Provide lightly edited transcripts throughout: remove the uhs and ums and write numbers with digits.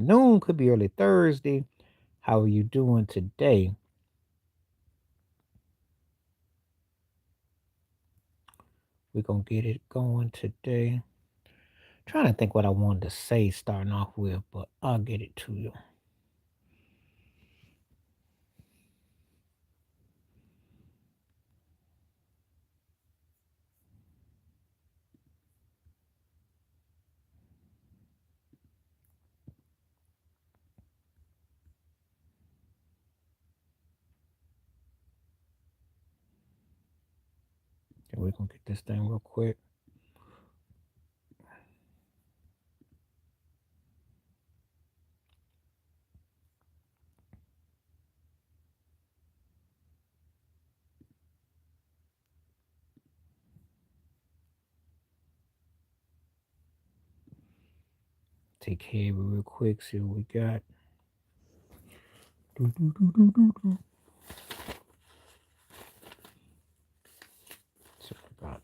afternoon, could be early Thursday. How are you doing today? We're going to get it going today. Trying to think what I wanted to say starting off with, but I'll get it to you. Okay, we're going to get this thing real quick. Take care of it real quick, see what we got. See what we got.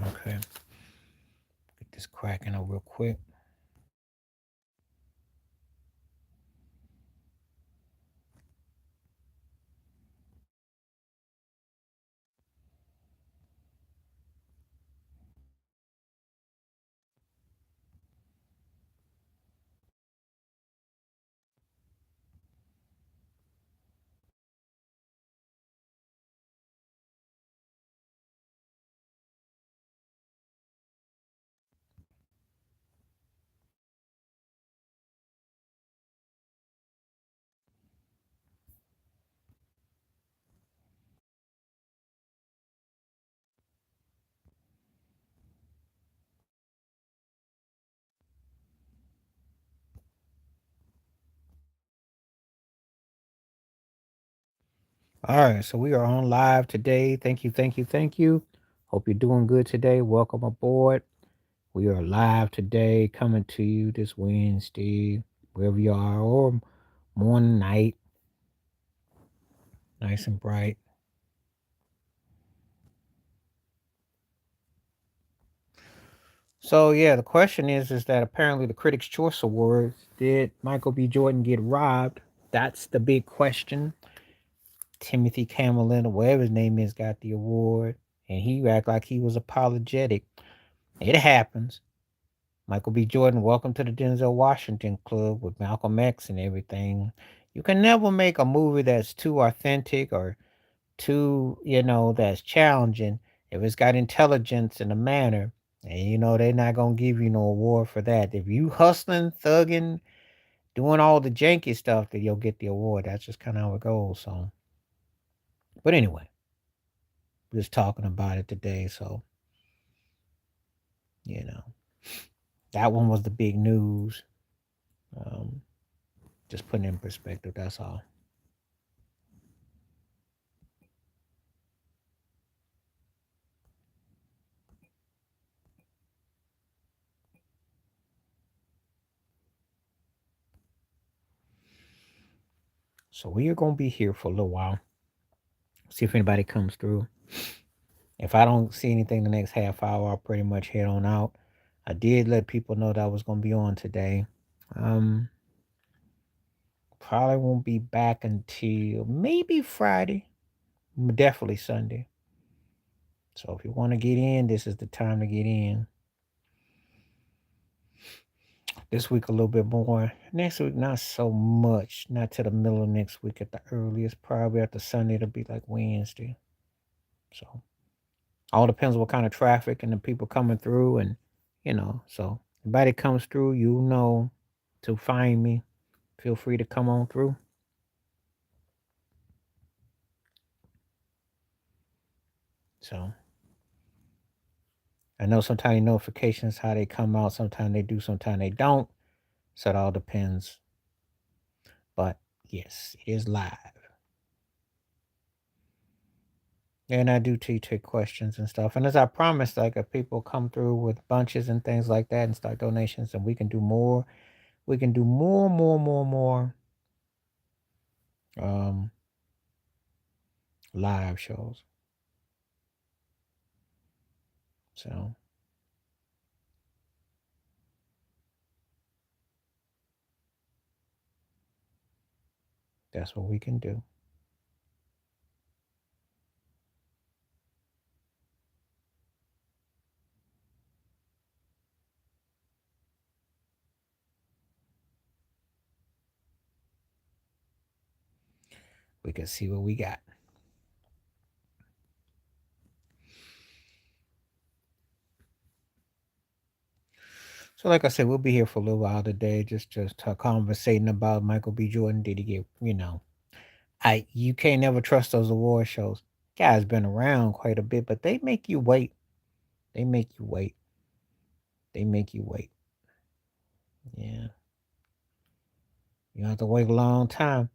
Okay. Get this cracking up real quick. All right, so we are on live today. Thank you, thank you, thank you. Hope you're doing good today. Welcome aboard. We are live today, coming to you this Wednesday, wherever you are, or morning, night, nice and bright. So yeah, the question is that apparently the Critics' Choice Awards, did Michael B. Jordan get robbed? That's the big question. Timothy Camelin, or whatever his name is, got the award, and he act like he was apologetic. It happens. Michael B. Jordan, welcome to the Denzel Washington Club with Malcolm X and everything. You can never make a movie that's too authentic or too, that's challenging if it's got intelligence and a manner. And they're not gonna give you no award for that. If you hustling, thugging, doing all the janky stuff, then you'll get the award. That's just kind of how it goes. So, but anyway, we're just talking about it today. So, you know, that one was the big news. Um, just putting it in perspective. That's all. So we are gonna be here for a little while. See if anybody comes through. If I don't see anything the next half hour, I'll pretty much head on out. I did let people know that I was gonna be on today. Um, Probably won't be back until maybe Friday, definitely Sunday. So if you want to get in, this is the time to get in. This week a little bit more. Next week not so much. Not to the middle of next week at the earliest. Probably after Sunday it'll be like Wednesday. So all depends on what kind of traffic and the people coming through, and so anybody comes through, to find me. Feel free to come on through. So I know sometimes notifications how they come out. Sometimes they do, sometimes they don't. So it all depends. But yes, it is live. And I do take questions and stuff. And as I promised, like if people come through with bunches and things like that and start donations, and we can do more. We can do more um, live shows. So that's what we can do. We can see what we got. So, like I said, we'll be here for a little while today, just conversating about Michael B. Jordan. Did he get, I you can't never trust those award shows. Guy's been around quite a bit, but they make you wait. They make you wait. They make you wait. Yeah, you have to wait a long time.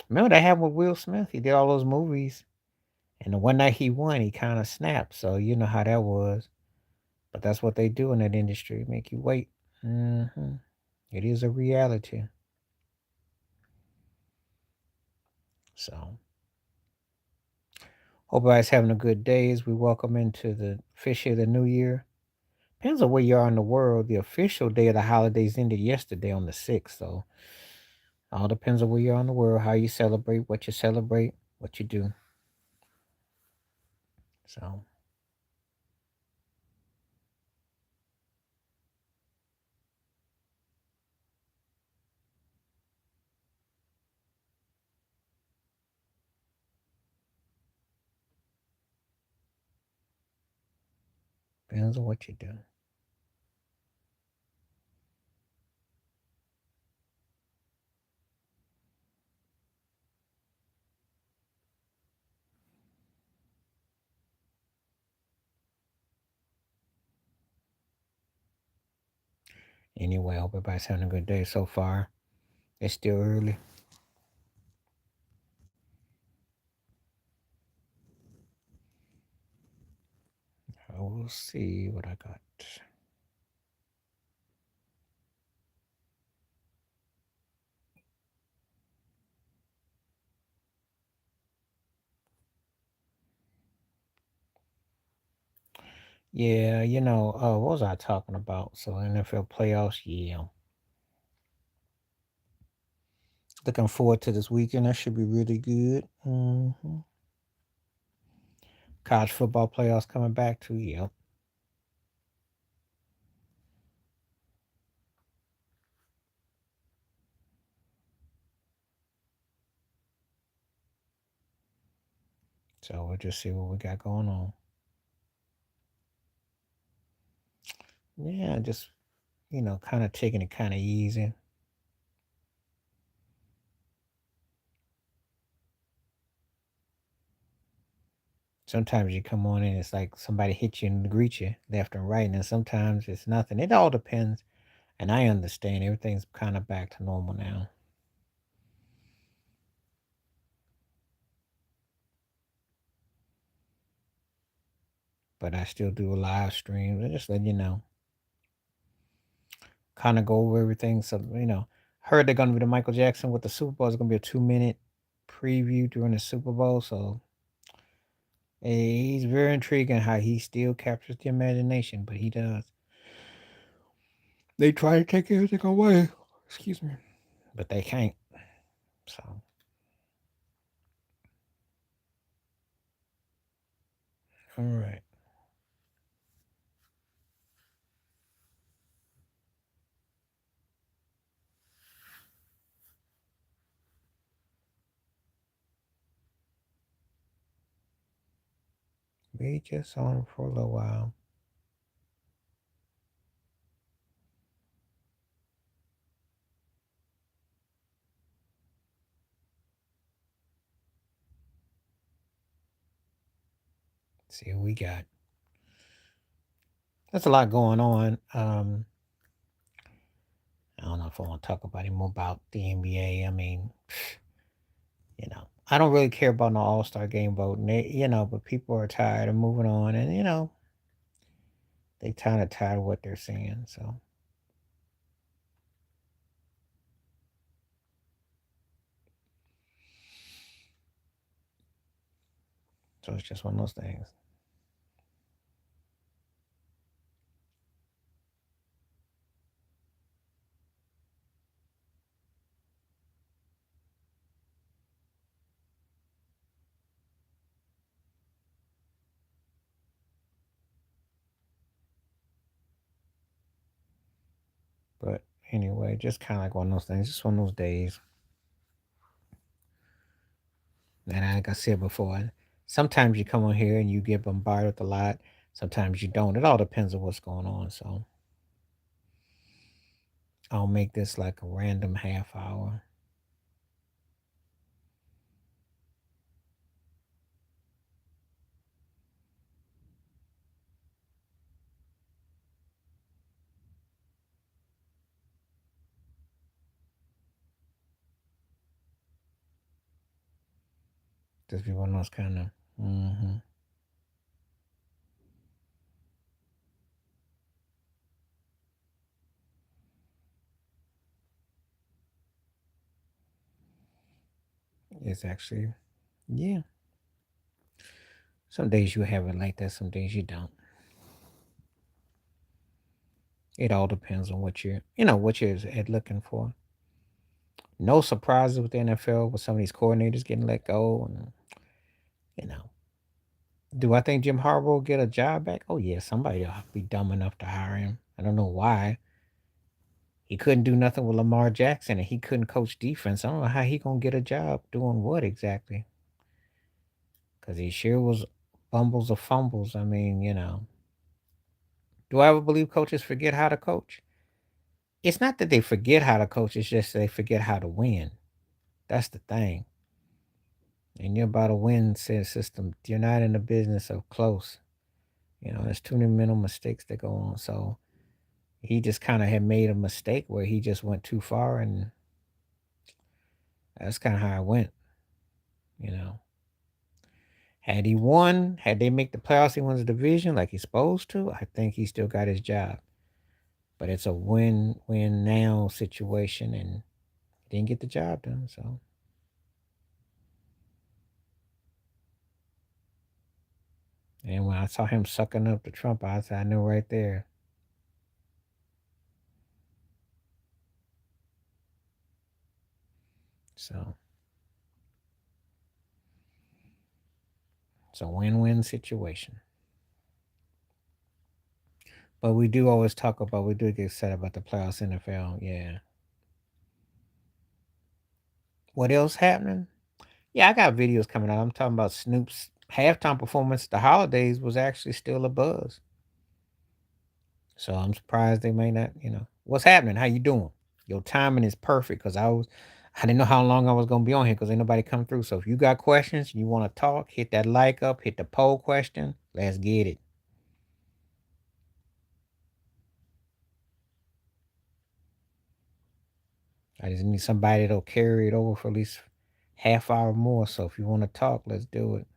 Remember that happened with Will Smith? He did all those movies, and the one night he won, he kind of snapped. So you know how that was. But that's what they do in that industry, make you wait. It is a reality. So hope everybody's having a good day as we welcome into the official of the new year. Depends on where you are in the world. The official day of the holidays ended yesterday on the 6th. So all depends on where you are in the world, how you celebrate, what you do. So depends on what you do. Anyway, I hope everybody's having a good day so far. It's still early. We'll see what I got. Yeah, what was I talking about? So NFL playoffs, yeah. Looking forward to this weekend. That should be really good. College football playoffs coming back too. Yep. So we'll just see what we got going on. Yeah, just kind of taking it kind of easy. Sometimes you come on and it's like somebody hit you and greet you left and right, and sometimes it's nothing. It all depends. And I understand everything's kind of back to normal now. But I still do a live stream and just let you know. Kind of go over everything. So, heard they're going to be the Michael Jackson with the Super Bowl. It's going to be a 2-minute preview during the Super Bowl. So, he's very intriguing how he still captures the imagination, but he does. They try to take everything away. Excuse me. But they can't. So, all right. be just on for a little while. Let's see what we got. There's a lot going on. I don't know if I want to talk about anymore about the NBA. I mean, I don't really care about no All Star game voting. But people are tired of moving on, and they kind of tired of what they're seeing. So it's just one of those things. But anyway, just kind of like one of those things. Just one of those days. And like I said before, sometimes you come on here and you get bombarded with a lot. Sometimes you don't. It all depends on what's going on. So I'll make this like a random half hour. Just be one of those kind of. Mm-hmm. It's actually, yeah. Some days you have it like that. Some days you don't. It all depends on what you're looking for. No surprises with the NFL with some of these coordinators getting let go, and you know. Do I think Jim Harbaugh will get a job back? Oh yeah, somebody will be dumb enough to hire him. I don't know why. He couldn't do nothing with Lamar Jackson, and he couldn't coach defense. I don't know how he gonna get a job doing what exactly. Because he sure was bumbles or fumbles. I mean, do I ever believe coaches forget how to coach? It's not that they forget how to coach. It's just they forget how to win. That's the thing. And you're about a win system. You're not in the business of close. There's too many mental mistakes that go on. So he just kind of had made a mistake where he just went too far, and that's kind of how it went. You know, had he won, had they make the playoffs, he wins the division like he's supposed to. I think he still got his job, but it's a win-win now situation, and he didn't get the job done. So, and when I saw him sucking up to Trump, I knew right there. So it's a win-win situation. But we do always talk about, we do get excited about the playoffs NFL. Yeah. What else happening? Yeah, I got videos coming out. I'm talking about Snoop's halftime performance. The holidays was actually still a buzz. So I'm surprised they may not. What's happening? How you doing? Your timing is perfect because I didn't know how long I was gonna be on here because ain't nobody come through. So if you got questions, you want to talk, hit that like up, hit the poll question. Let's get it. I just need somebody that'll carry it over for at least half hour more. So if you want to talk, let's do it.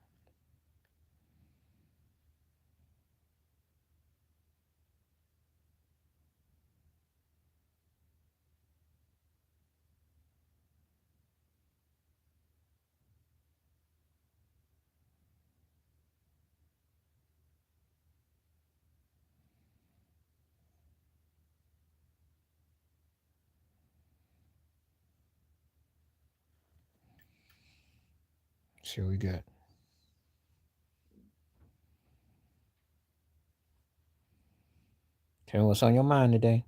See what we got. Tell me what's on your mind today.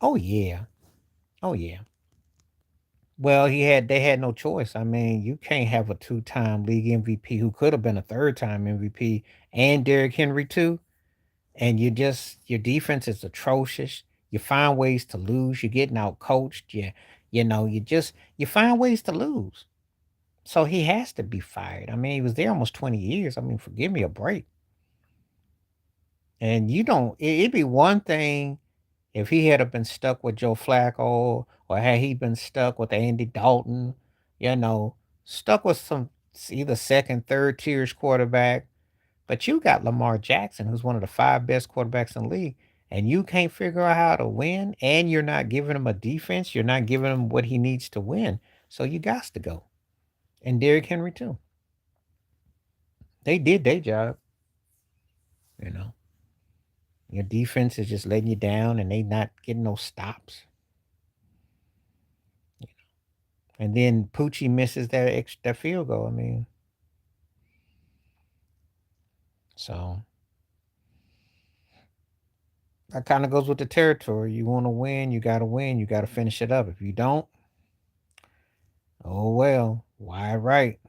Oh yeah. Oh yeah. Well, they had no choice. I mean, you can't have a two-time league MVP who could have been a third-time MVP and Derrick Henry too. And your defense is atrocious. You find ways to lose. You're getting out coached. You find ways to lose. So he has to be fired. I mean, he was there almost 20 years. I mean, forgive me a break. And you don't it'd be one thing if he had have been stuck with Joe Flacco or had he been stuck with Andy Dalton, you know, stuck with some either second, third tiers quarterback. But you got Lamar Jackson, who's one of the five best quarterbacks in the league, and you can't figure out how to win, and you're not giving him a defense. You're not giving him what he needs to win. So you got to go. And Derrick Henry too. They did their job, you know. Your defense is just letting you down and they not getting no stops. And then Poochie misses that field goal. I mean, so that kind of goes with the territory. You want to win, you got to win, you got to finish it up. If you don't, oh well. Why right?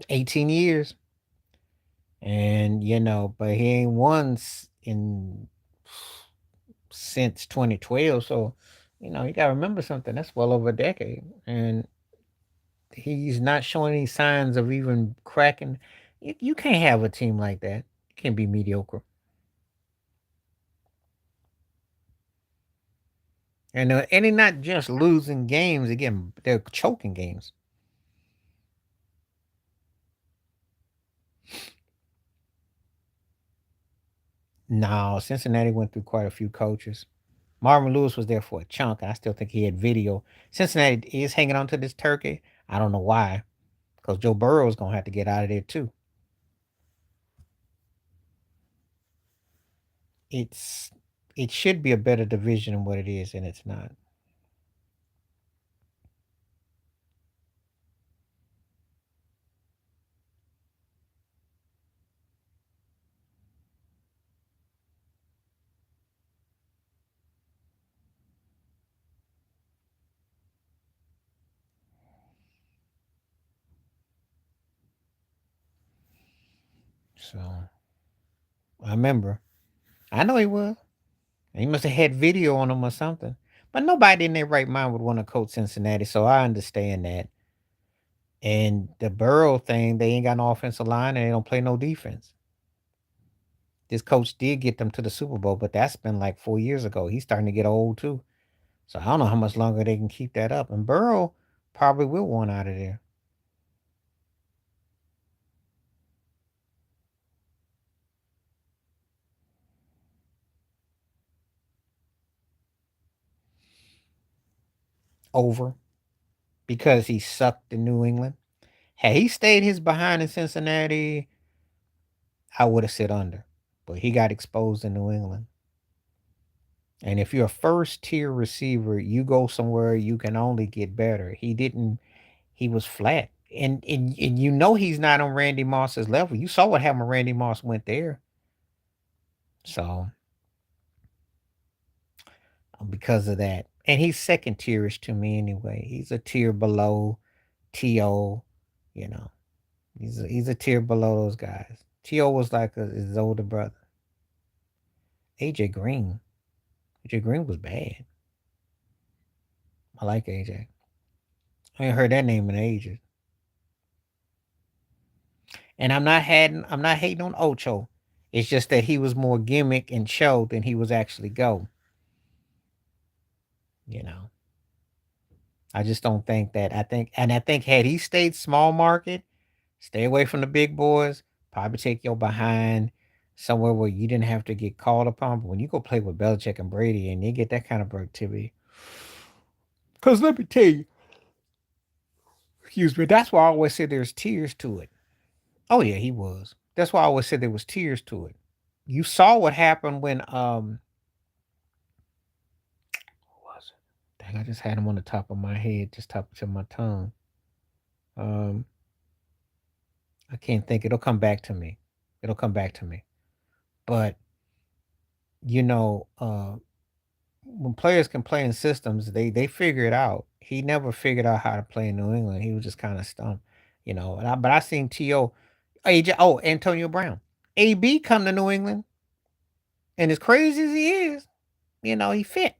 18 years. And but he ain't won in since 2012. So, you gotta remember something. That's well over a decade. And he's not showing any signs of even cracking. You can't have a team like that. You can't be mediocre. And they're not just losing games. Again, they're choking games. No, Cincinnati went through quite a few coaches. Marvin Lewis was there for a chunk. I still think he had video. Cincinnati is hanging on to this turkey. I don't know why, because Joe Burrow is gonna have to get out of there too. It's it should be a better division than what it is, and it's not. So I remember. I know he was. He must have had video on him or something. But nobody in their right mind would want to coach Cincinnati, so I understand that. And the Burrow thing, they ain't got no offensive line and they don't play no defense. This coach did get them to the Super Bowl, but that's been like 4 years ago. He's starting to get old too. So I don't know how much longer they can keep that up. And Burrow probably will want out of there. Over. Because he sucked in New England. Had he stayed his behind in Cincinnati, I would have said under. But he got exposed in New England. And if you're a first tier receiver, you go somewhere you can only get better. He didn't. He was flat. And he's not on Randy Moss's level. You saw what happened when Randy Moss went there. So because of that. And he's second tierish to me anyway. He's a tier below T.O. You know. He's a tier below those guys. T.O. was like his older brother. AJ Green. AJ Green was bad. I like AJ. I ain't heard that name in ages. And I'm not hating on Ocho. It's just that he was more gimmick and show than he was actually go. You know. I just don't think that I think had he stayed small market, stay away from the big boys, probably take your behind somewhere where you didn't have to get called upon. But when you go play with Belichick and Brady and you get that kind of productivity, because let me tell you, excuse me, that's why I always say there's tears to it. Oh yeah, he was. That's why I always said there was tears to it. You saw what happened when what was it? Dang, I just had him on the top of my head, just top of my tongue. Um I can't think. It'll come back to me. It'll come back to me. But you know, when players can play in systems, they figure it out. He never figured out how to play in New England. He was just kind of stumped, you know. But I seen To AJ. Oh, Antonio Brown, AB come to New England, and as crazy as he is, you know, he fit.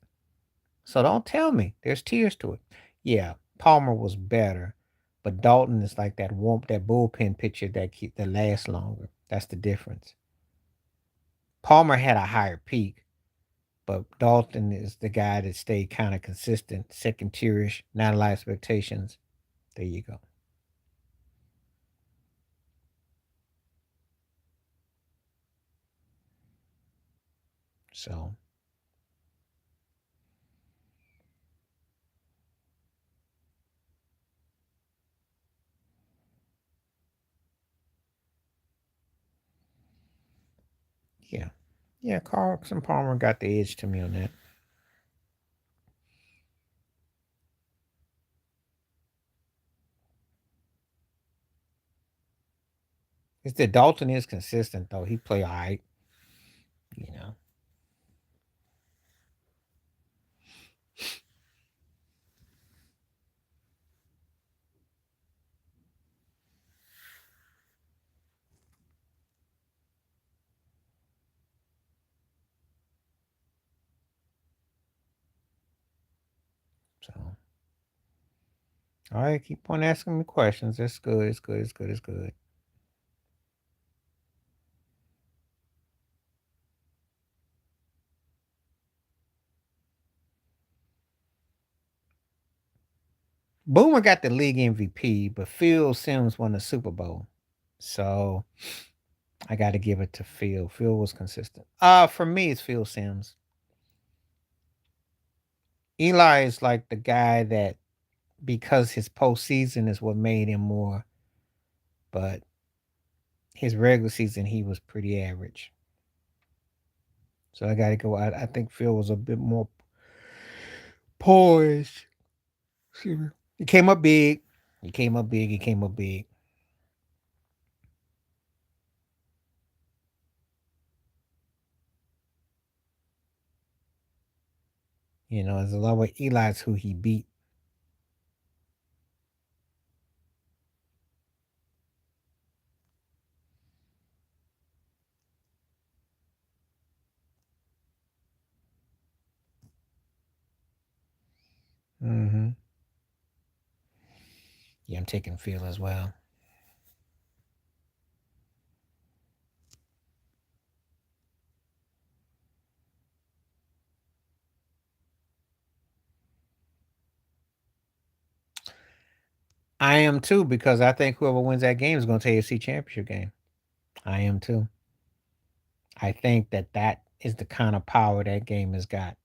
So don't tell me there's tears to it. Yeah, Palmer was better, but Dalton is like that warmth, that bullpen pitcher that lasts longer. That's the difference. Palmer had a higher peak, but Dalton is the guy that stayed kind of consistent, second tierish, not a lot of expectations. There you go. So yeah, yeah, Carlson Palmer got the edge to me on that. It's that Dalton is consistent though. He play all right, you know. So all right, keep on asking me questions. It's good. It's good. It's good. It's good. Boomer got the league MVP, but Phil Sims won the Super Bowl. So I got to give it to Phil. Phil was consistent. For me, it's Phil Sims. Eli is like the guy that because his postseason is what made him more, but his regular season he was pretty average. So I got to go. I think Phil was a bit more poised. Excuse me. He came up big. He came up big. He came up big. You know, there's a lot of Eli's who he beat. Hmm. Yeah, I'm taking Phil as well. I am too because I think whoever wins that game is going to take a C championship game. I am too. I think that that is the kind of power that game has got.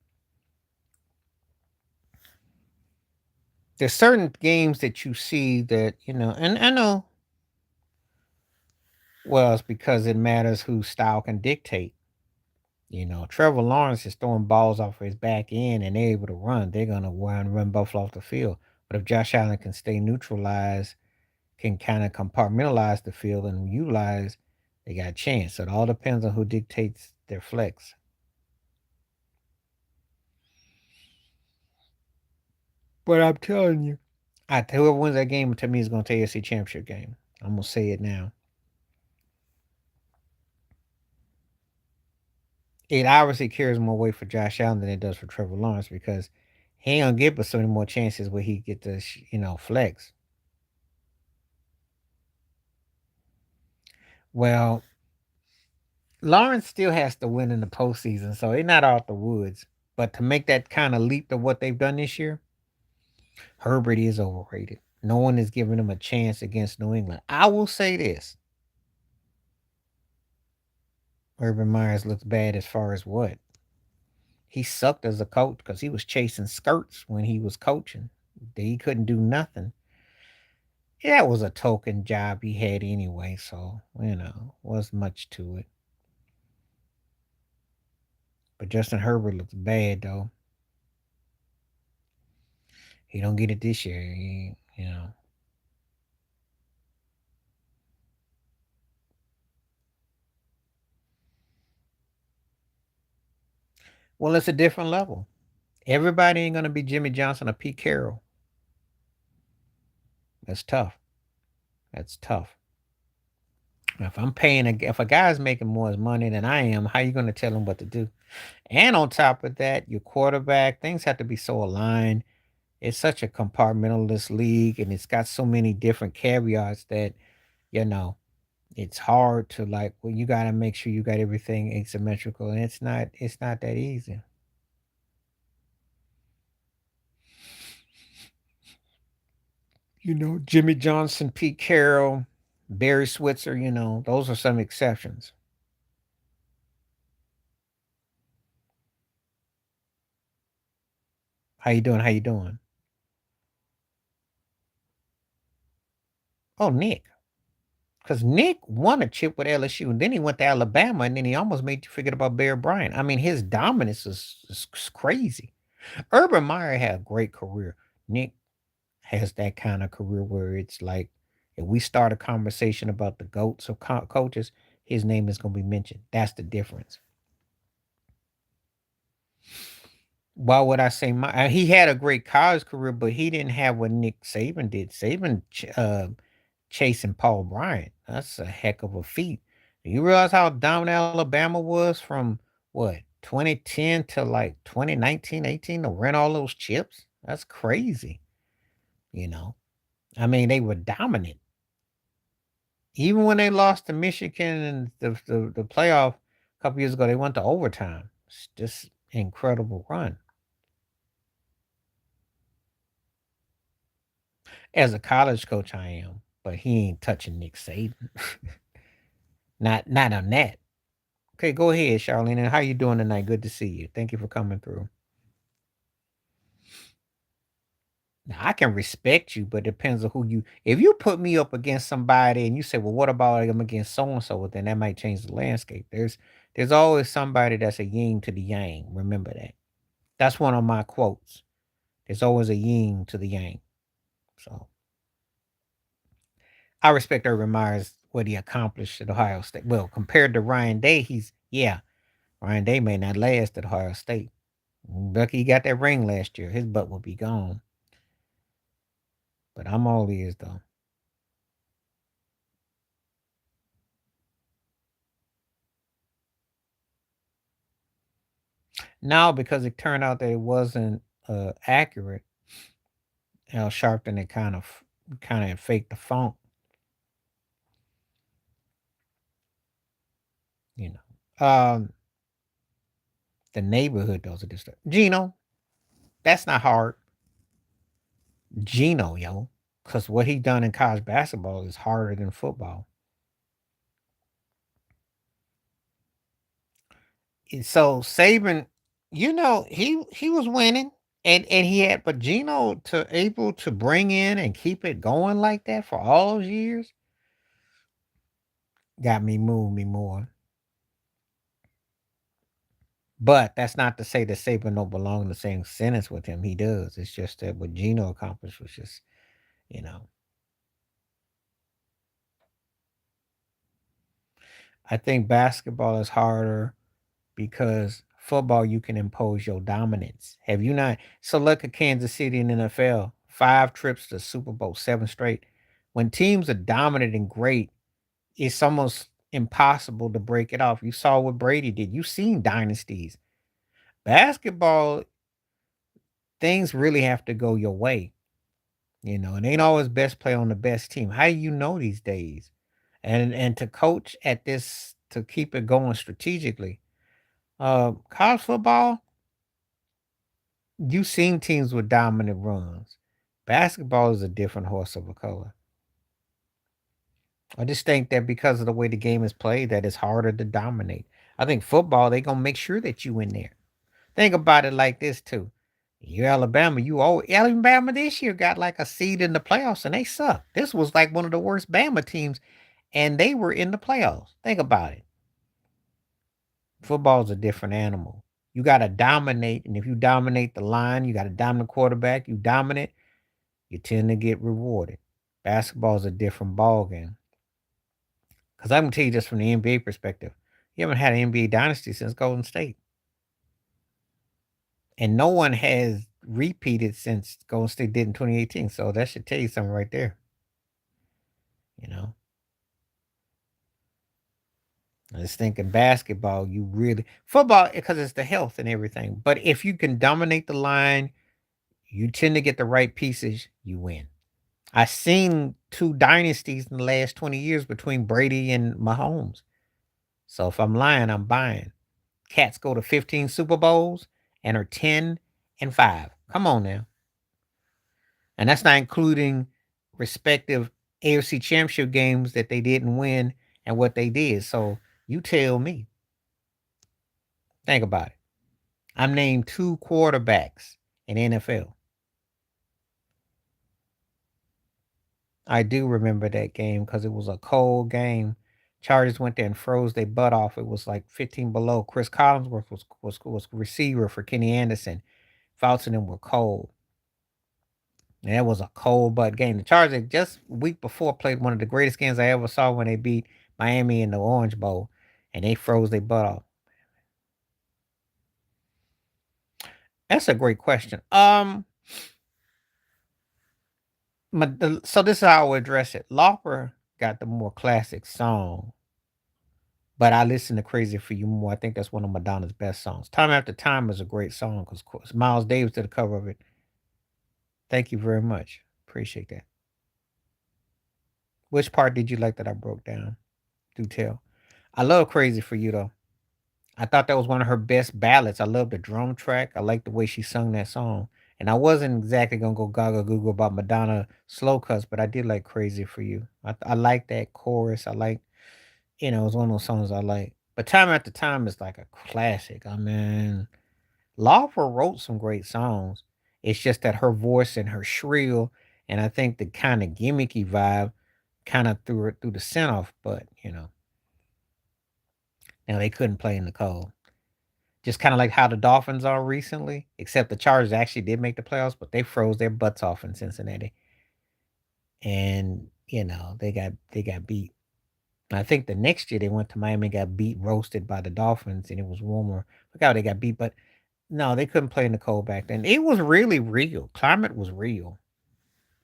There's certain games that you see that you know, and I know well it's because it matters whose style can dictate. You know, Trevor Lawrence is throwing balls off his back end and they're able to run. They're gonna run Buffalo off the field. But if Josh Allen can stay neutralized, can kind of compartmentalize the field and utilize, they got a chance. So it all depends on who dictates their flex. But I'm telling you, whoever wins that game to me is going to take AFC Championship game. I'm gonna say it now. It obviously carries more weight for Josh Allen than it does for Trevor Lawrence because he ain't gonna give us so many more chances where he get to flex. Well, Lawrence still has to win in the postseason, so they're not out the woods. But to make that kind of leap to what they've done this year, Herbert is overrated. No one is giving him a chance against New England. I will say this: Urban Myers looks bad as far as what he sucked as a coach because he was chasing skirts when he was coaching. He couldn't do nothing. Yeah, it was a token job he had anyway, so wasn't much to it. But Justin Herbert looks bad though. He don't get it this year. Well, it's a different level. Everybody ain't gonna be Jimmy Johnson or Pete Carroll. That's tough. That's tough. If I'm paying, if a guy's making more money than I am, how you gonna tell him what to do? And on top of that, your quarterback, things have to be so aligned. It's such a compartmentalist league, and it's got so many different caveats that you know it's hard to like. Well, you got to make sure you got everything asymmetrical, and it's not. It's not that easy. Jimmy Johnson, Pete Carroll, Barry Switzer. Those are some exceptions. How you doing? How you doing? Oh, Nick. Because Nick won a chip with LSU, and then he went to Alabama, and then he almost made you forget about Bear Bryant. I mean, his dominance is crazy. Urban Meyer had a great career. Nick has that kind of career where it's like, if we start a conversation about the goats of coaches, his name is going to be mentioned. That's the difference. Why would I say he had a great college career, but he didn't have what Nick Saban did. Saban chasing Paul Bryant. That's a heck of a feat. You realize how dominant Alabama was from what 2010 to like 2019, 18 to win all those chips? That's crazy. You know, I mean, they were dominant. Even when they lost to Michigan in the playoff a couple years ago, they went to overtime. It's just incredible run. As a college coach, I am, but he ain't touching Nick Saban. Not on that. Okay, go ahead, Charlene. And how you doing tonight? Good to see you. Thank you for coming through. Now, I can respect you, but it depends on who you. If you put me up against somebody and you say, "Well, what about I'm against so and so?" Well, then that might change the landscape. There's always somebody that's a yin to the yang. Remember that. That's one of my quotes. There's always a yin to the yang. So I respect Urban Meyer's what he accomplished at Ohio State. Well, compared to Ryan Day, Ryan Day may not last at Ohio State. Lucky he got that ring last year. His butt will be gone. But I'm all ears though. Now because it turned out that it wasn't accurate, Al Sharpton it kind of faked the funk, you know. The neighborhood does it this Gino, that's not hard. Gino, yo. Cause what he done in college basketball is harder than football. So Saban, he was winning, and he had, but Gino to able to bring in and keep it going like that for all those years got me moved me more. But that's not to say that Saban don't belong in the same sentence with him. He does. It's just that what Gino accomplished was just, you know, I think basketball is harder because football you can impose your dominance. Have you not? So look at Kansas City in the NFL. 5 trips to Super Bowl, 7 straight. When teams are dominant and great, it's almost impossible to break it off. You saw what Brady did. You've seen dynasties. Basketball, things really have to go your way. It ain't always best play on the best team. How do you know these days? And to coach at this to keep it going strategically. College football, you've seen teams with dominant runs. Basketball is a different horse of a color. I just think that because of the way the game is played, that it's harder to dominate. I think football, they gonna make sure that you in there. Think about it like this too. You're Alabama. Alabama this year got like a seed in the playoffs and they suck. This was like one of the worst Bama teams, and they were in the playoffs. Think about it. Football's a different animal. You got to dominate, and if you dominate the line, you got a dominant quarterback. You dominate, you tend to get rewarded. Basketball is a different ball game. Because I'm gonna tell you this from the NBA perspective, you haven't had an NBA dynasty since Golden State. And no one has repeated since Golden State did in 2018. So that should tell you something right there. You know, I just think in basketball, you really football because it's the health and everything. But if you can dominate the line, you tend to get the right pieces, you win. I've seen two dynasties in the last 20 years between Brady and Mahomes. So if I'm lying, I'm buying. Cats go to 15 Super Bowls and are 10-5. Come on now. And that's not including respective AFC championship games that they didn't win and what they did. So you tell me. Think about it. I'm named two quarterbacks in NFL. I do remember that game because it was a cold game. Chargers went there and froze their butt off. It was like 15 below. Chris Collinsworth was receiver for Kenny Anderson. Fouts and them were cold. And that was a cold butt game. The Chargers just a week before played one of the greatest games I ever saw when they beat Miami in the Orange Bowl, and they froze their butt off. That's a great question. So this is how I would address it. Lauper got the more classic song, but I listen to "Crazy for You" more. I think that's one of Madonna's best songs. "Time After Time" is a great song because Miles Davis did the cover of it. Thank you very much. Appreciate that. Which part did you like that I broke down? Do tell. I love "Crazy for You" though. I thought that was one of her best ballads. I love the drum track. I like the way she sung that song. And I wasn't exactly gonna go gaga google about Madonna slow cuts, but I did like "Crazy for You." I like that chorus. I like, it's one of those songs I like. But "Time After Time" is like a classic. I mean, Lauper wrote some great songs. It's just that her voice and her shrill, and I think the kind of gimmicky vibe kind of threw it through the scent off. But now they couldn't play in the cold. Just kinda like how the Dolphins are recently, except the Chargers actually did make the playoffs, but they froze their butts off in Cincinnati, and, they got beat. I think the next year they went to Miami and got beat, roasted by the Dolphins, and it was warmer. Look how they got beat, but no, they couldn't play in the cold back then. It was really real. Climate was real.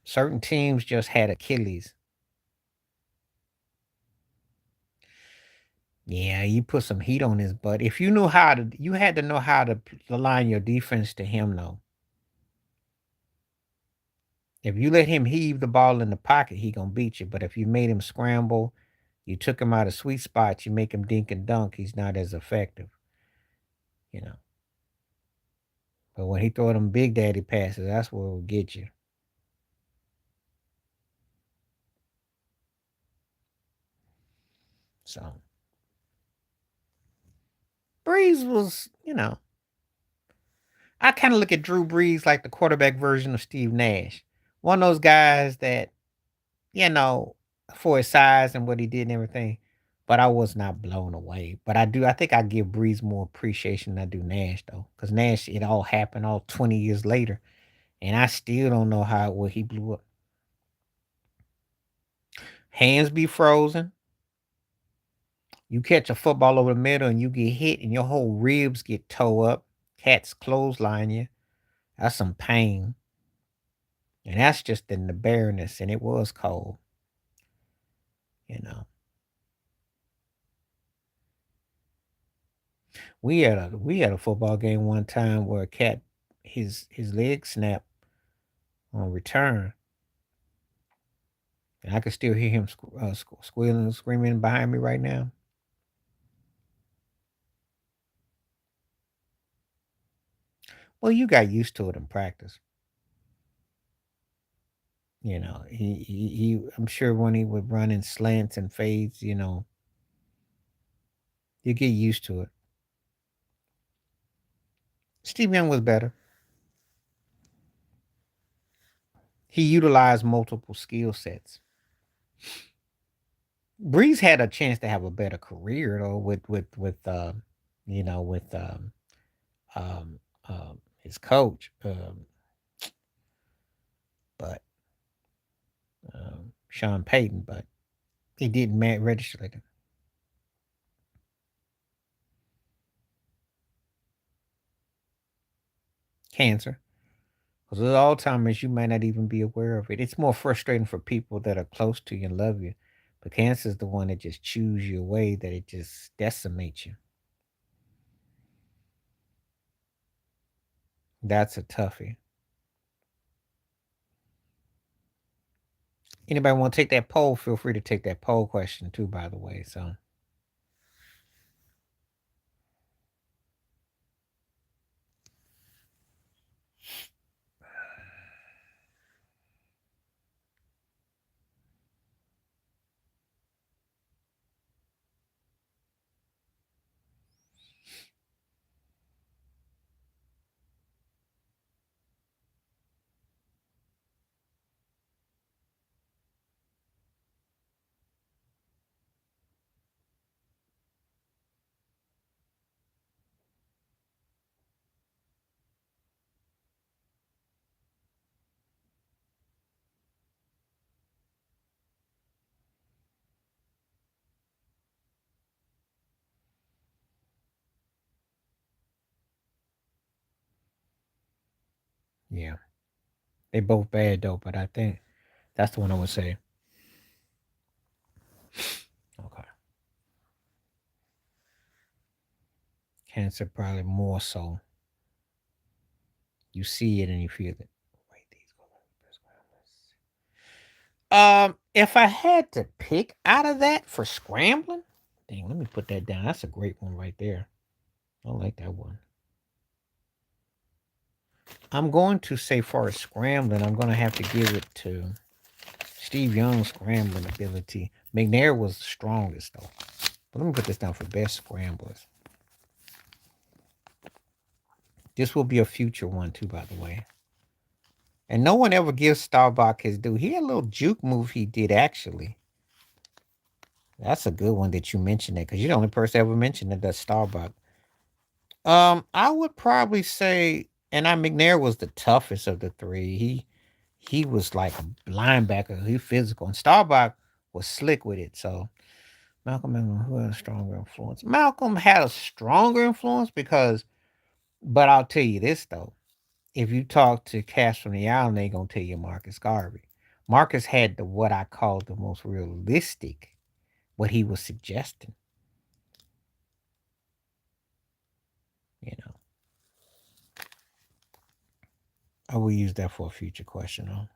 Certain teams just had Achilles. Yeah, you put some heat on his butt. If you knew how to you had to know how to align your defense to him, though. If you let him heave the ball in the pocket, he gonna beat you. But if you made him scramble, you took him out of sweet spots, you make him dink and dunk, he's not as effective, you know. But when he throw them big daddy passes, that's what will get you. So Breeze was, I kind of look at Drew Brees like the quarterback version of Steve Nash. One of those guys that, you know, for his size and what he did and everything. But I was not blown away. But I think I give Breeze more appreciation than I do Nash though. Because Nash, it all happened all 20 years later. And I still don't know how he blew up. Hands be frozen. You catch a football over the middle and you get hit and your whole ribs get toe up. Cats clothesline you. That's some pain. And that's just in the bareness. And it was cold, you know. We had a football game one time where a cat his leg snapped on return, and I could still hear him squealing and screaming behind me right now. Well, you got used to it in practice. He I'm sure when he would run in slants and fades, you get used to it. Steve Young was better. He utilized multiple skill sets. Breeze had a chance to have a better career though with um, his coach, but Sean Payton, but he didn't register like that. Cancer. Because with Alzheimer's, you might not even be aware of it. It's more frustrating for people that are close to you and love you. But cancer is the one that just chews you away, that it just decimates you. That's a toughie. Anybody want to take that poll? Feel free to take that poll question too, by the way. So, yeah. They both bad though, but I think that's the one I would say. Okay. Cancer probably more so. You see it and you feel it. Wait, these if I had to pick out of that for scrambling, dang, let me put that down. That's a great one right there. I like that one. I'm going to say for scrambling, I'm going to have to give it to Steve Young's scrambling ability. McNair was the strongest though. But let me put this down for best scramblers. This will be a future one too, by the way. And no one ever gives Starbuck his due. He had a little juke move he did actually. That's a good one that you mentioned that, because you're the only person ever mentioned that does Starbuck. I would probably say, and McNair was the toughest of the three. He was like a linebacker. He physical, and Starbuck was slick with it. So Malcolm, who had a stronger influence? Malcolm had a stronger influence because, but I'll tell you this though. If you talk to cats from the island, they gonna tell you Marcus Garvey. Marcus had the what I call the most realistic, what he was suggesting. You know, I will use that for a future question though.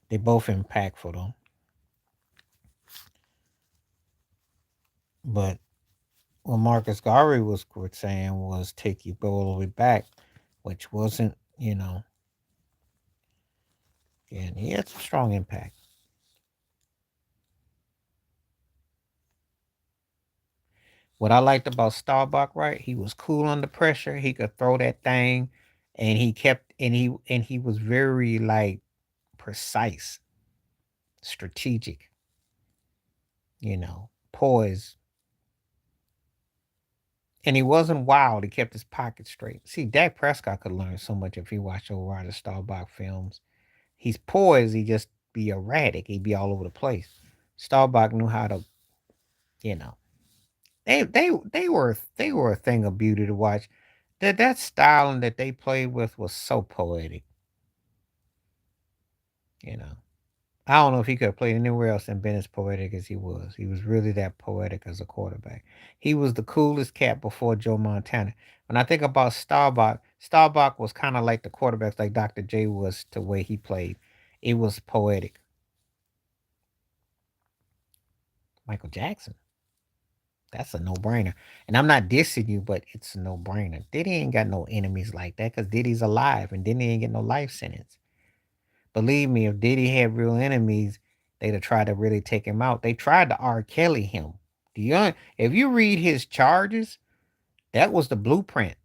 They both impactful though. But what Marcus Garvey was saying was take you all the way back, which wasn't, and he had some strong impact. What I liked about Starbuck, right? He was cool under pressure. He could throw that thing, and he was very like precise, strategic. Poised, and he wasn't wild. He kept his pocket straight. See, Dak Prescott could learn so much if he watched a lot of Starbuck films. He's poised. He just be erratic. He'd be all over the place. Starbuck knew how to, you know, they were a thing of beauty to watch. That styling that they played with was so poetic. You know, I don't know if he could have played anywhere else and been as poetic as he was. He was really that poetic as a quarterback. He was the coolest cat before Joe Montana. When I think about Starbuck was kind of like the quarterbacks, like Dr. J was to where he played. It was poetic. Michael Jackson. That's a no-brainer. And I'm not dissing you, but it's a no-brainer. Diddy ain't got no enemies like that because Diddy's alive and Diddy ain't get no life sentence. Believe me, if Diddy had real enemies, they'd have tried to really take him out. They tried to R. Kelly him. If you read his charges, that was the blueprint,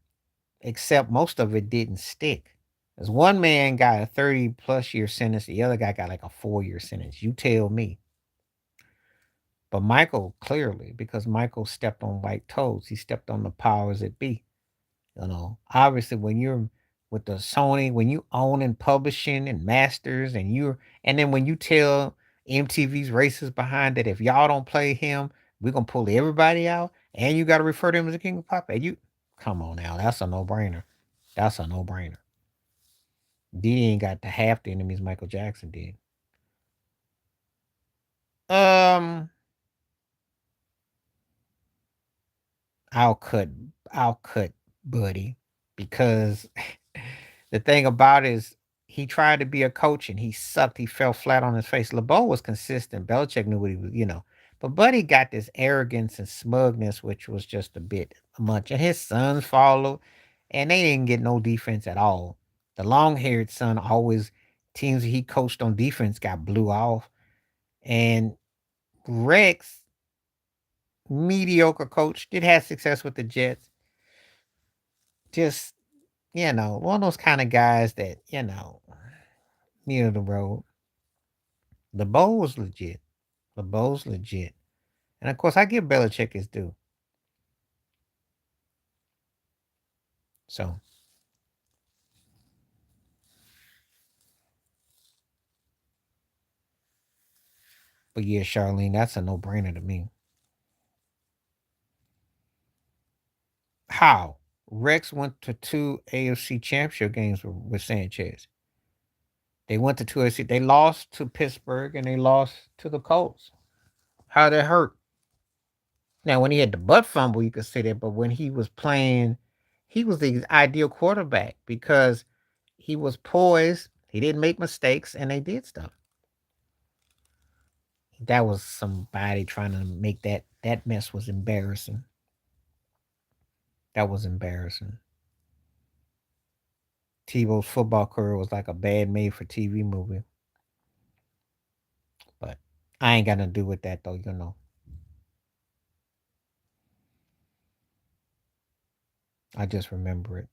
except most of it didn't stick. As one man got a 30 plus year sentence, the other guy got like a 4-year sentence. You tell me. But Michael clearly, because Michael stepped on white toes, he stepped on the powers that be. Obviously, when you're with the Sony, when you own and publishing and masters, and then when you tell MTV's races behind that if y'all don't play him, we're gonna pull everybody out, and you got to refer to him as the king of pop. And you come on now, that's a no brainer. That's a no brainer. Diddy ain't got the half the enemies Michael Jackson did. Um, I'll cut I'll cut Buddy because the thing about it is he tried to be a coach and he sucked. He fell flat on his face. LeBeau was consistent. Belichick knew what he was. But Buddy got this arrogance and smugness, which was just a bit much. And his sons followed, and they didn't get no defense at all. The long haired son always teams he coached on defense got blew off. And Rex, mediocre coach, did have success with the Jets. Just one of those kind of guys that, near the road. The bowl was legit. The bowl's legit. And of course, I give Belichick his due. So, but yeah, Charlene, that's a no brainer to me. How? Rex went to two AFC championship games with Sanchez. They went to two AFC. They lost to Pittsburgh and they lost to the Colts. How that hurt? Now, when he had the butt fumble, you could say that, but when he was playing, he was the ideal quarterback because he was poised, he didn't make mistakes, and they did stuff. That was somebody trying to make that mess was embarrassing. That was embarrassing. Tebow's football career was like a bad made for TV movie. But I ain't got nothing to do with that though. I just remember it.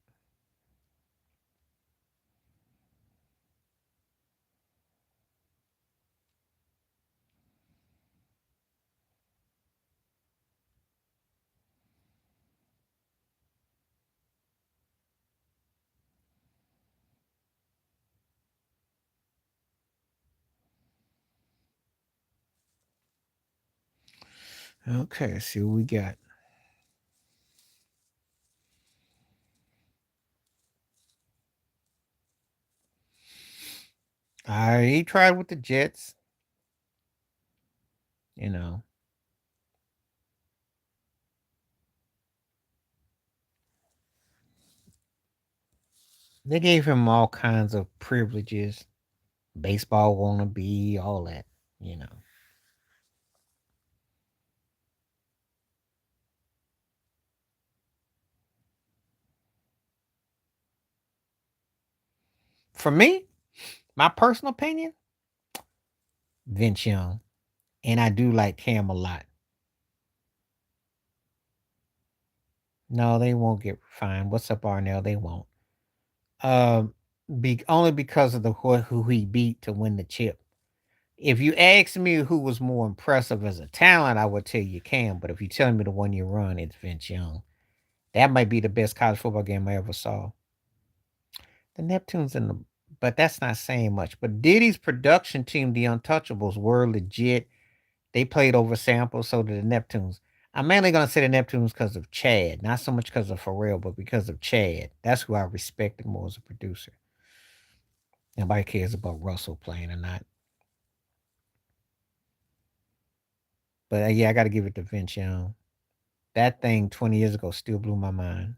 Okay, see what we got. He tried with the Jets. You know, they gave him all kinds of privileges. Baseball wannabe, all that. You know. For me, my personal opinion, Vince Young. And I do like Cam a lot. No, they won't get fined. What's up, Arnell? They won't. Um, only because of the who he beat to win the chip. If you ask me who was more impressive as a talent, I would tell you Cam. But if you tell me the one you run, it's Vince Young. That might be the best college football game I ever saw. The Neptunes and the, but that's not saying much. But Diddy's production team, the Untouchables, were legit. They played over samples, so did the Neptunes. I'm mainly gonna say the Neptunes because of Chad, not so much because of Pharrell, but because of Chad. That's who I respected more as a producer. Nobody cares about Russell playing or not. But yeah, I got to give it to Vince Young. That thing 20 years ago still blew my mind.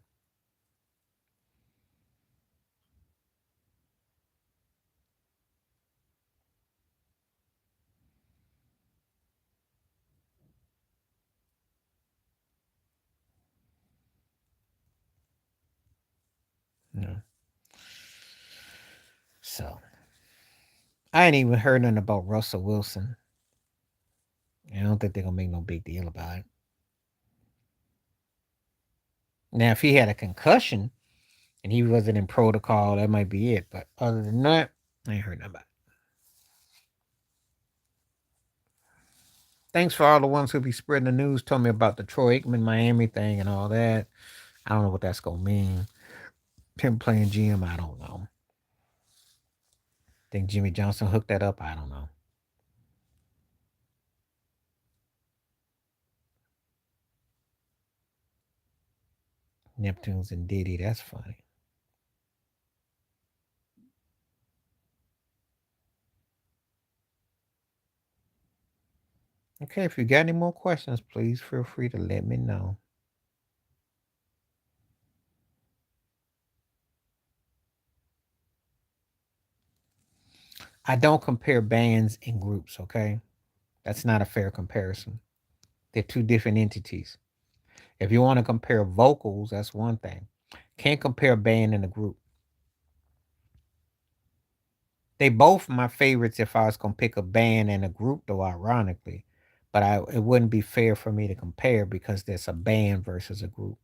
Yeah. So I ain't even heard nothing about Russell Wilson. I don't think they're gonna make no big deal about it. Now, if he had a concussion and he wasn't in protocol, that might be it. But other than that, I ain't heard nothing about it. Thanks for all the ones who be spreading the news. Told me about the Troy Aikman Miami thing and all that. I don't know what that's gonna mean. Him playing GM, I don't know. Think Jimmy Johnson hooked that up? I don't know. Neptunes and Diddy, that's funny. Okay, if you got any more questions, please feel free to let me know. I don't compare bands and groups, okay? That's not a fair comparison. They're two different entities. If you want to compare vocals, that's one thing. Can't compare a band and a group. They both my favorites if I was gonna pick a band and a group, though ironically. But it wouldn't be fair for me to compare because there's a band versus a group.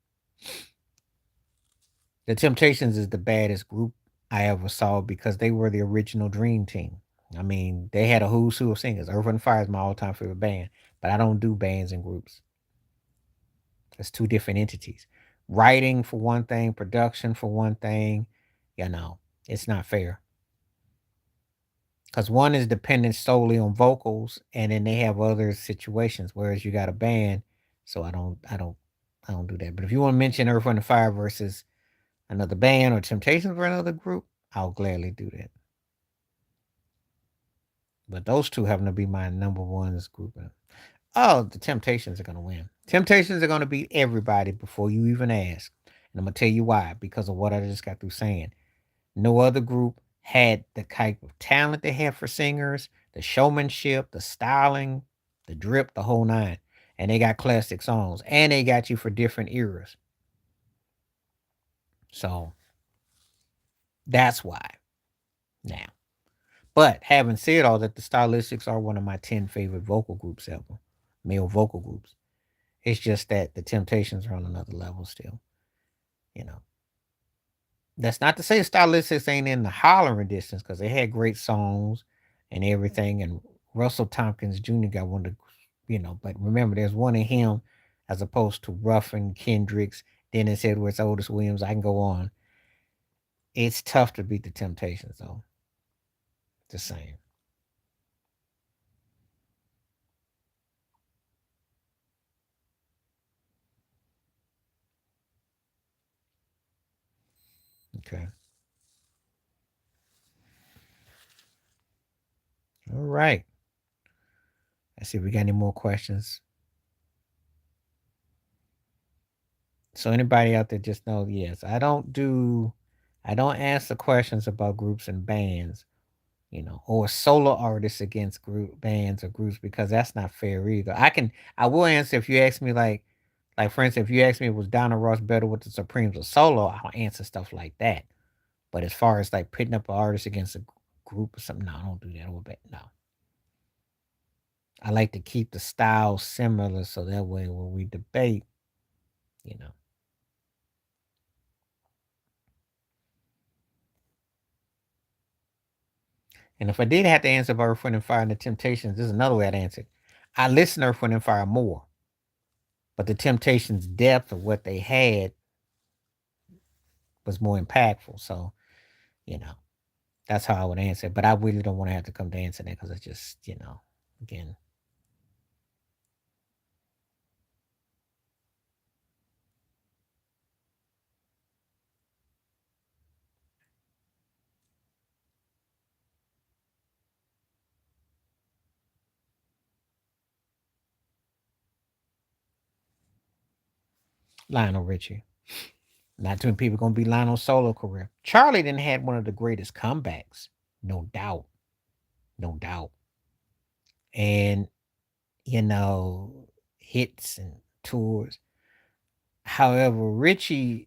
The Temptations is the baddest group I ever saw because they were the original dream team. I mean, they had a who's who of singers. Earth, Wind& Fire is my all-time favorite band, but I don't do bands and groups. It's two different entities. Writing for one thing, production for one thing. You know, it's not fair because one is dependent solely on vocals, and then they have other situations. Whereas you got a band, so I don't do that. But if you want to mention Earth, Wind& Fire versus another band or Temptations for another group, I'll gladly do that. But those two happen to be my number ones grouping. Oh, the Temptations are going to win. Temptations are going to beat everybody before you even ask. And I'm going to tell you why, because of what I just got through saying. No other group had the type of talent they have for singers, the showmanship, the styling, the drip, the whole nine. And they got classic songs. And they got you for different eras. So that's why. Now. But having said all that, the Stylistics are one of my 10 favorite vocal groups ever. Male vocal groups. It's just that the Temptations are on another level still. You know. That's not to say Stylistics ain't in the hollering distance because they had great songs and everything. And Russell Tompkins Jr. got one of the, but remember, there's one of him as opposed to Ruffin, Kendricks, Dennis Edwards, Otis Williams. I can go on. It's tough to beat the Temptations, though. Just saying. Okay. All right. Let's see if we got any more questions. So anybody out there just know, yes, I don't answer questions about groups and bands, or solo artists against group bands or groups because that's not fair either. I will answer if you ask me like for instance, if you ask me was Donna Ross better with the Supremes or solo, I'll answer stuff like that. But as far as like pitting up an artist against a group or something, no, I don't do that. No. I like to keep the styles similar so that way when we debate, you know. And if I did have to answer about Earth, Wind& Fire and the Temptations, this is another way I'd answer it. I listen to Earth, Wind& Fire more, but the Temptations' depth of what they had was more impactful. So, you know, that's how I would answer it. But I really don't want to have to come to answer that because it's just, again. Lionel Richie. Not too many people gonna be Lionel's solo career. Charlie didn't had one of the greatest comebacks, no doubt, no doubt, and hits and tours. However, Richie,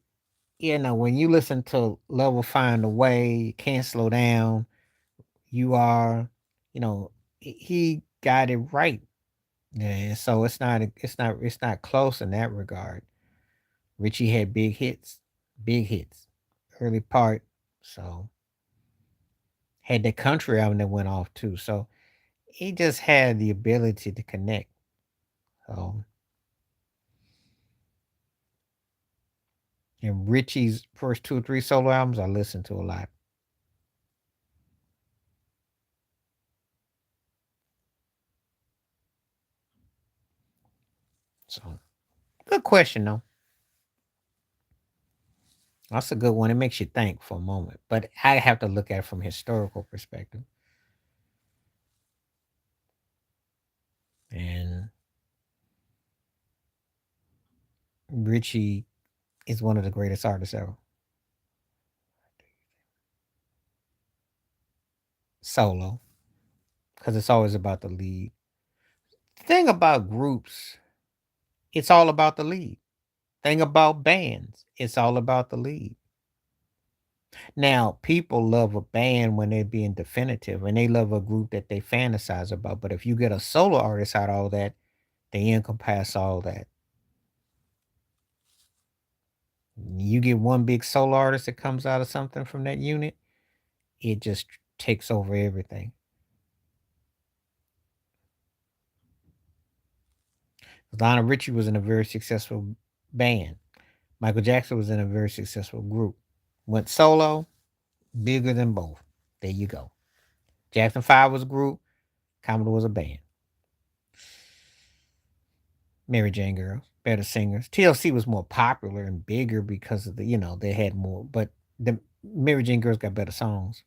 when you listen to Level Find a Way, Can't Slow Down, You Are, he got it right. Yeah, so it's not close in that regard. Richie had big hits, early part. So had the country album that went off too. So he just had the ability to connect. So and Richie's first 2 or 3 solo albums I listened to a lot. So good question though. That's a good one. It makes you think for a moment. But I have to look at it from a historical perspective. And Richie is one of the greatest artists ever. Solo, because it's always about the lead. The thing about groups, it's all about the lead. Thing about bands, it's all about the lead. Now, people love a band when they're being definitive, and they love a group that they fantasize about. But if you get a solo artist out of all that, they encompass all that. You get one big solo artist that comes out of something from that unit, it just takes over everything. Lionel Richie was in a very successful band. Michael Jackson was in a very successful group. Went solo, bigger than both. There you go. Jackson 5 was a group, Commodore was a band. Mary Jane Girls, better singers. TLC was more popular and bigger because of they had more, but the Mary Jane Girls got better songs.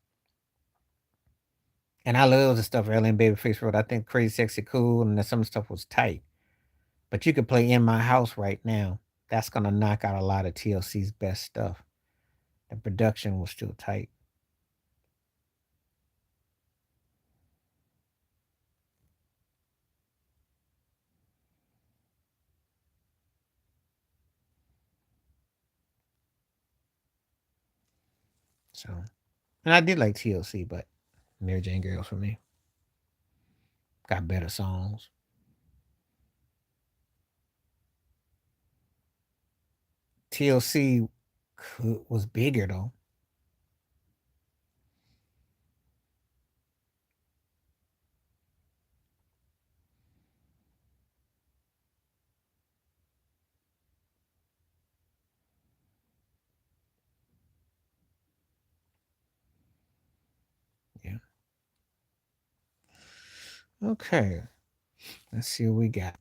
And I love the stuff Ellen Babyface wrote. I think Crazy Sexy Cool and some stuff was tight. But you could play In My House right now. That's gonna knock out a lot of TLC's best stuff. The production was still tight. So, and I did like TLC, but Mary Jane Girls for me got better songs. TLC was bigger though. Yeah. Okay. Let's see what we got.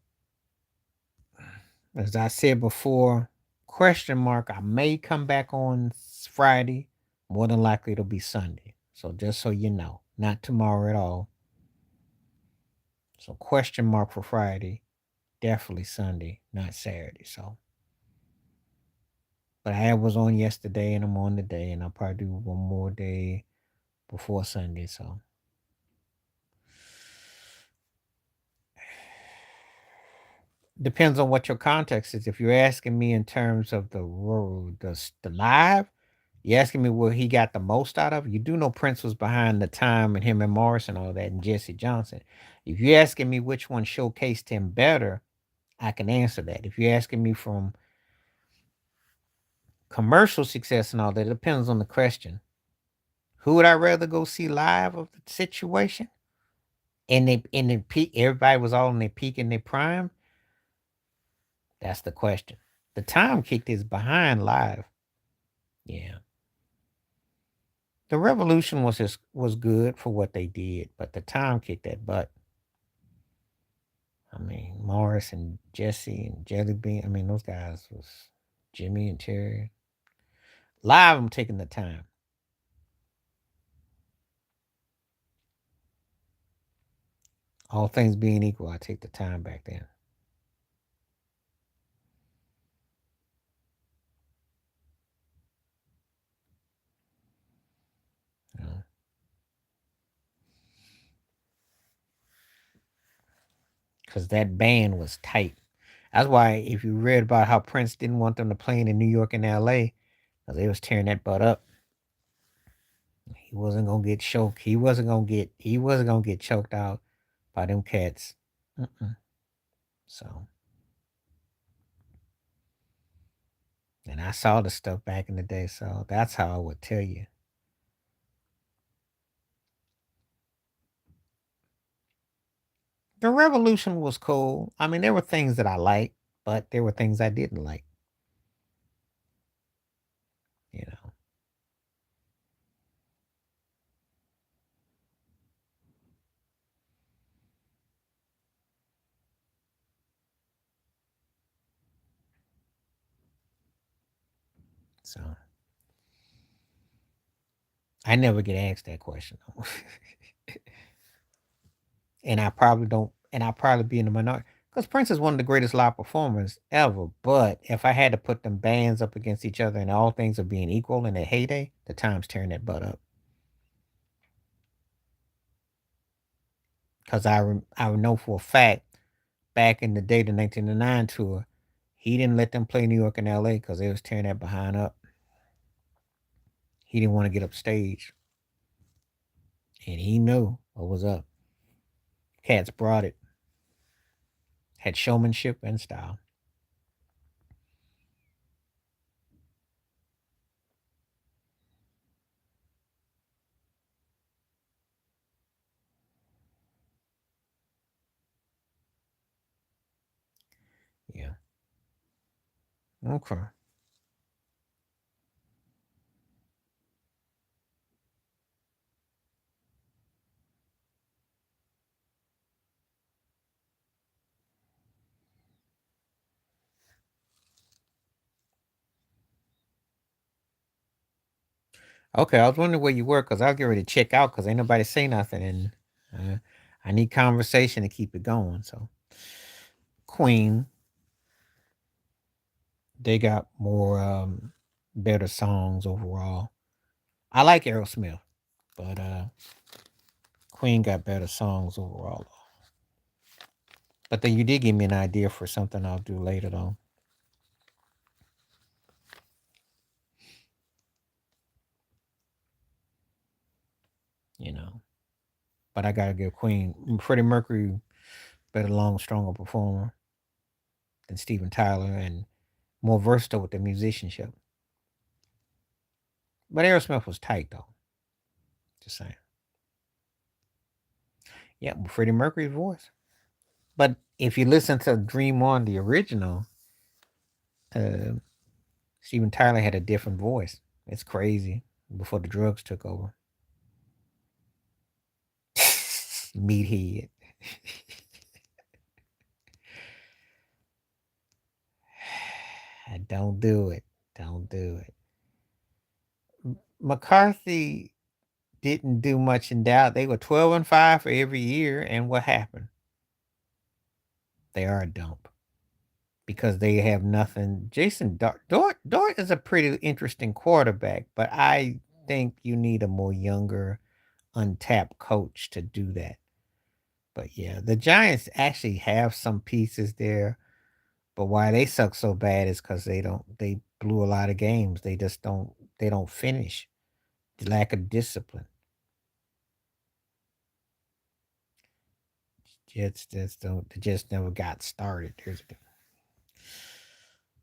As I said before, question mark. I may come back on Friday. More than likely, it'll be Sunday. So just so you know, not tomorrow at all. So question mark for Friday. Definitely Sunday, not Saturday. So, but I was on yesterday and I'm on today, and I'll probably do one more day before Sunday. So, depends on what your context is. If you're asking me in terms of the road, the live, you asking me where he got the most out of? You do know Prince was behind the time and him and Morris and all that and Jesse Johnson. If you're asking me which one showcased him better, I can answer that. If you're asking me from commercial success and all that, it depends on the question. Who would I rather go see live of the situation? And they in the peak, everybody was all in their peak in their prime. That's the question. The time kicked his behind live. Yeah. The revolution was good for what they did, but the time kicked that butt. I mean, Morris and Jesse and Jelly Bean. I mean, those guys was Jimmy and Terry. Live, I'm taking the time. All things being equal, I take the time back then. You know, because that band was tight. That's why if you read about how Prince didn't want them to play in New York and L.A. because they was tearing that butt up. He wasn't gonna get choked. He wasn't gonna get choked out by them cats. Mm-mm. So, and I saw the stuff back in the day, so that's how I would tell you. The revolution was cool. I mean, there were things that I liked, but there were things I didn't like. You know, so I never get asked that question, though. And I probably don't. And I probably be in the minority. Because Prince is one of the greatest live performers ever. But if I had to put them bands up against each other and all things are being equal in their heyday, the Time's tearing that butt up. Because I know for a fact, back in the day, the 1999 tour, he didn't let them play New York and LA because they was tearing that behind up. He didn't want to get up stage. And he knew what was up. Cats brought it. Had showmanship and style. Yeah. Okay. Okay, I was wondering where you were because I'll get ready to check out because ain't nobody say nothing, and I need conversation to keep it going. So, Queen, they got more better songs overall. I like Aerosmith, but Queen got better songs overall. But then you did give me an idea for something I'll do later, though. You know, but I gotta give Queen, Freddie Mercury, better, long, stronger performer than Steven Tyler, and more versatile with the musicianship. But Aerosmith was tight though. Just saying. Yeah, Freddie Mercury's voice. But if you listen to Dream On, the original, uh, Steven Tyler had a different voice. It's crazy. Before the drugs took over. Meathead. Don't do it. Don't do it. McCarthy didn't do much in doubt. They were 12-5 for every year, and what happened? They are a dump because they have nothing. Jason Dart is a pretty interesting quarterback, but I think you need a more younger, untapped coach to do that. But yeah, the Giants actually have some pieces there, but why they suck so bad is because they blew a lot of games. They don't finish. The lack of discipline. Jets just don't they just never got started. There's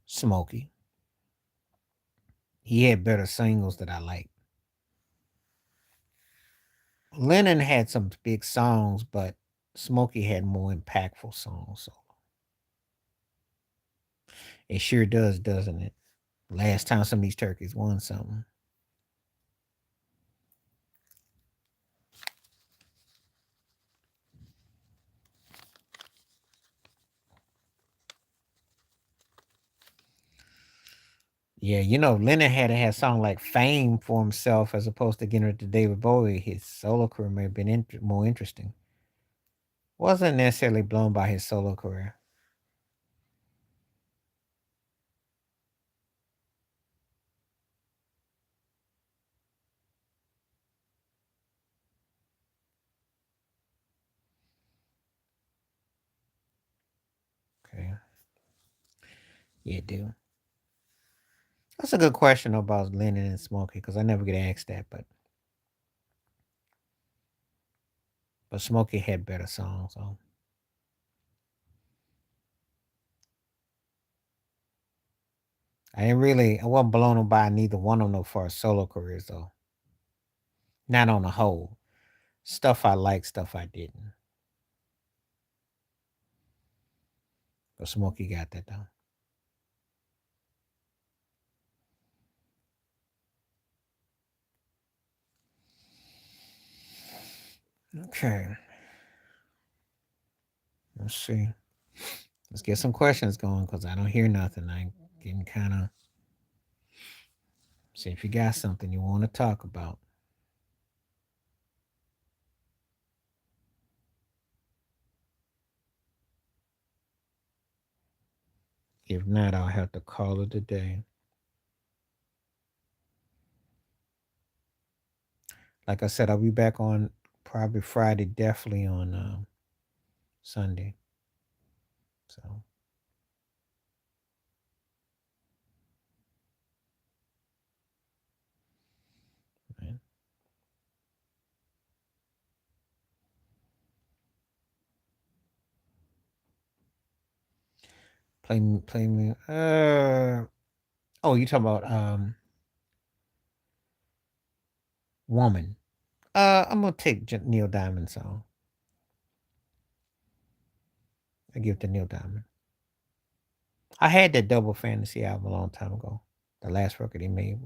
Smokey. He had better singles that I like. Lennon had some big songs, but Smokey had more impactful songs. So it sure does, doesn't it? Last time some of these turkeys won something. Yeah, Lennon had to have a song like "Fame" for himself as opposed to getting it to David Bowie. His solo career may have been more interesting. Wasn't necessarily blown by his solo career. Okay, yeah, do. That's a good question about Lennon and Smokey because I never get asked that, but Smokey had better songs. So I wasn't blown by neither one of them for a solo careers though. Not on the whole. Stuff I like, stuff I didn't. But Smokey got that though. Okay, let's see. Let's get some questions going because I don't hear nothing. I'm getting kind of. See if you got something you want to talk about. If not, I'll have to call it a day. Like I said, I'll be back on probably Friday, definitely on Sunday. So, man. Play me. Oh, you talking about Woman. I'm gonna take Neil Diamond song. I give it to Neil Diamond. I had that Double Fantasy album a long time ago. The last record he made.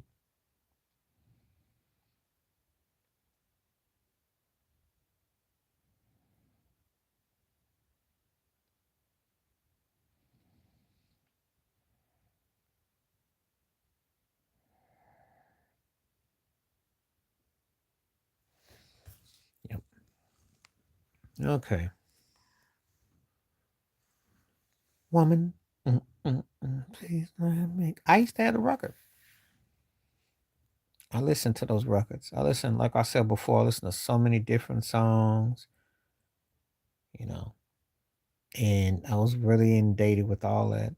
Yep. Okay. Woman. Please let me. I used to have the record. I listened to those records. I listened, like I said before, I listened to so many different songs, you know, and I was really inundated with all that.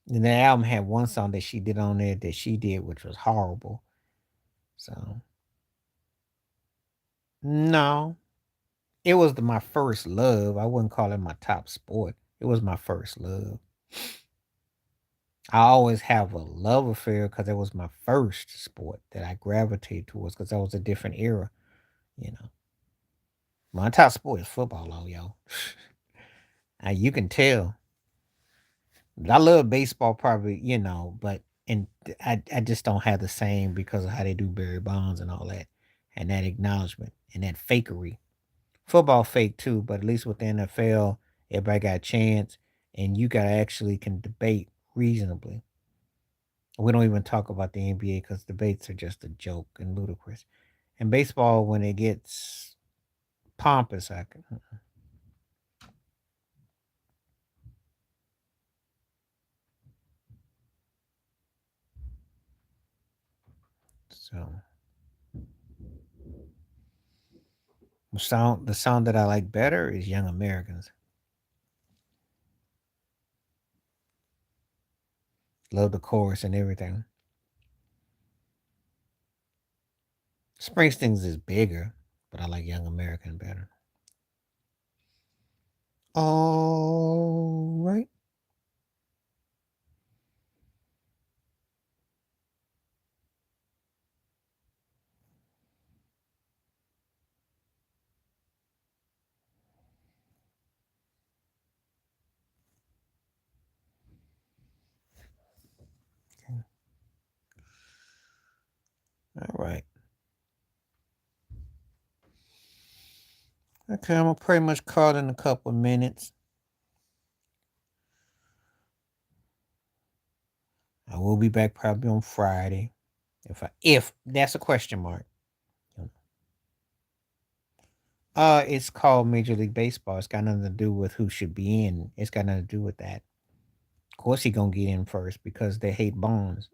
And the album had one song that she did on there that she did, which was horrible. So, no, it was my first love. I wouldn't call it my top sport. It was my first love. I always have a love affair because it was my first sport that I gravitated towards because that was a different era, you know. My top sport is football, though, yo. You can tell. I love baseball, probably, but and I just don't have the same because of how they do Barry Bonds and all that, and that acknowledgement and that fakery. Football fake too, but at least with the NFL, everybody got a chance, and you got actually can debate reasonably. We don't even talk about the NBA because debates are just a joke and ludicrous. And baseball, when it gets pompous, I can. So the sound that I like better is Young Americans. Love the chorus and everything. Springsteen's is bigger, but I like Young American better. All right. Okay. All right. Okay, I'm gonna pretty much call in a couple of minutes. I will be back probably on Friday. If that's a question mark. It's called Major League Baseball. It's got nothing to do with who should be in. It's got nothing to do with that. Of course, he gonna get in first because they hate Bonds.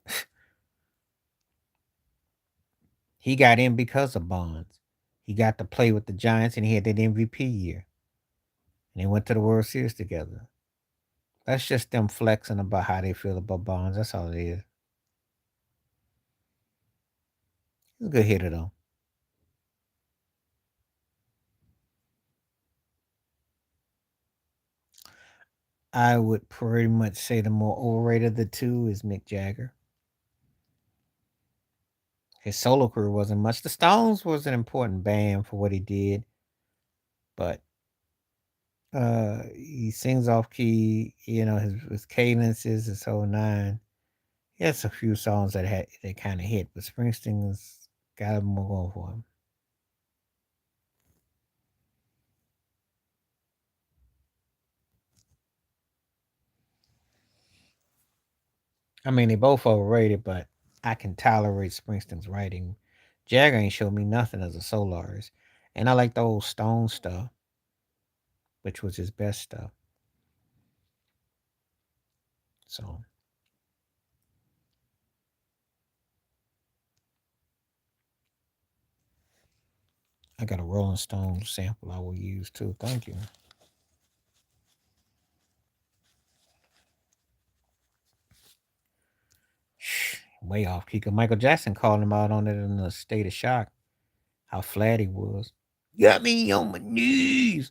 He got in because of Bonds. He got to play with the Giants, and he had that MVP year, and they went to the World Series together. That's just them flexing about how they feel about Bonds. That's all it is. He's a good hitter though. I would pretty much say the more overrated of the two is Mick Jagger. His solo career wasn't much. The Stones was an important band for what he did, but he sings off key, his cadences, his whole nine. He has a few songs that kind of hit, but Springsteen's got more going for him. I mean, they both overrated, but I can tolerate Springsteen's writing. Jagger ain't showed me nothing as a solo artist, and I like the old Stone stuff. which was his best stuff. So I got a Rolling Stone sample I will use too. Thank you. Way off key. Michael Jackson called him out on it in a state of shock. How flat he was. Got me on my knees.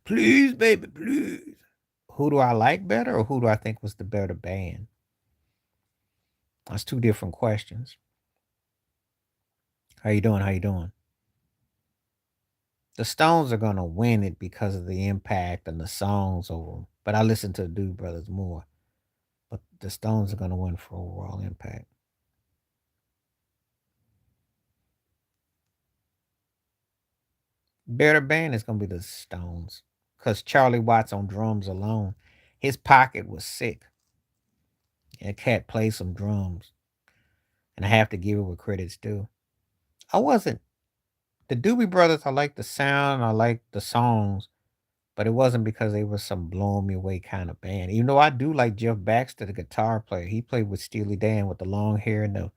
Please, baby, please. Who do I like better, or who do I think was the better band? That's two different questions. How you doing? How you doing? The Stones are gonna win it because of the impact and the songs over them. But I listen to the Dude Brothers more. But the Stones are gonna win for overall impact. Better band is gonna be the Stones. Cause Charlie Watts on drums alone, his pocket was sick. And cat played some drums. And I have to give it what credit's due. I wasn't the Doobie Brothers, I like the sound, I like the songs, but it wasn't because they were some blowing me away kind of band. Even though I do like Jeff Baxter, the guitar player. He played with Steely Dan with the long hair and the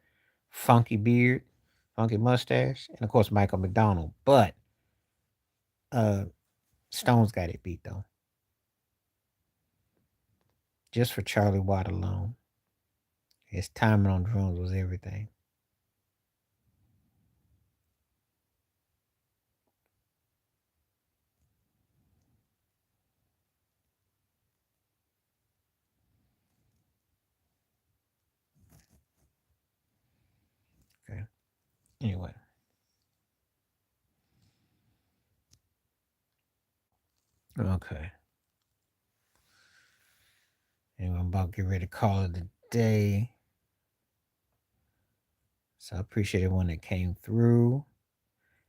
funky beard, funky mustache, and of course Michael McDonald. But uh Stones got it beat though. Just for Charlie Watt alone. His timing on drums was everything. Okay. Anyway. Okay. Anyway, I'm about to get ready to call it a day. So I appreciate everyone that came through.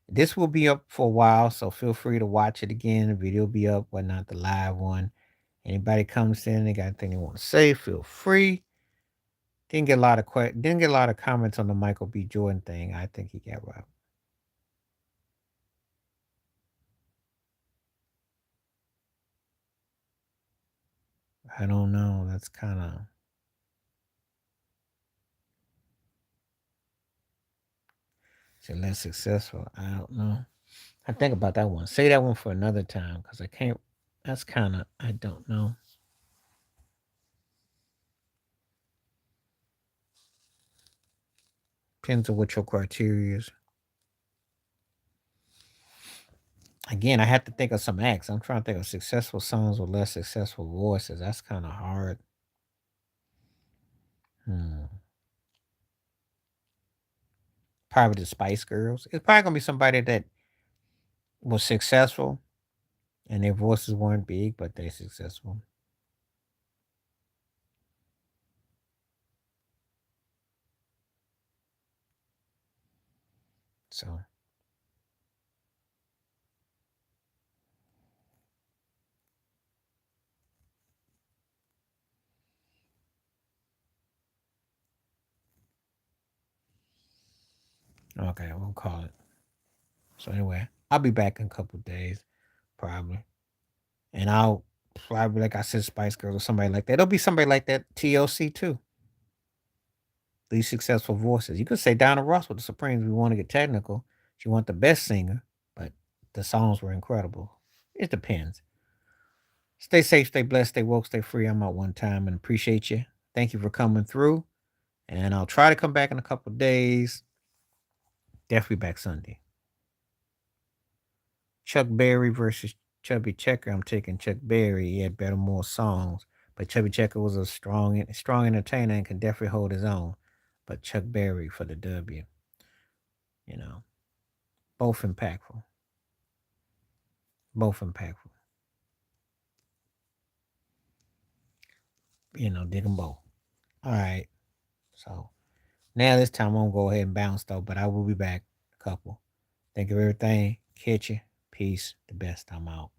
This will be up for a while, so feel free to watch it again. The video will be up, whatnot, the live one. Anybody comes in, they got anything they want to say, feel free. Didn't get a lot of didn't get a lot of comments on the Michael B. Jordan thing. I think he got robbed. I don't know. That's kind of less successful. I don't know. I think about that one. Say that one for another time because I can't. That's kind of. I don't know. Depends on what your criteria is. Again, I have to think of some acts. I'm trying to think of successful songs with less successful voices. That's kind of hard. Hmm. Probably the Spice Girls. It's probably gonna be somebody that was successful and their voices weren't big, but they're successful. So okay, we'll call it. So anyway, I'll be back in a couple days, probably. And I'll probably, like I said, Spice Girls or somebody like that. It'll be somebody like that, TLC too. These successful voices. You could say Donna Ross with the Supremes. We want to get technical. She wasn't the best singer, but the songs were incredible. It depends. Stay safe, stay blessed, stay woke, stay free. I'm out one time and appreciate you. Thank you for coming through. And I'll try to come back in a couple days. Definitely back Sunday. Chuck Berry versus Chubby Checker. I'm taking Chuck Berry. He had better, more songs. But Chubby Checker was a strong entertainer and can definitely hold his own. But Chuck Berry for the W. You know, both impactful. Both impactful. Dig them both. All right. So now this time I'm going to go ahead and bounce though, but I will be back. A couple. Think of everything. Catch you. Peace. The best. I'm out.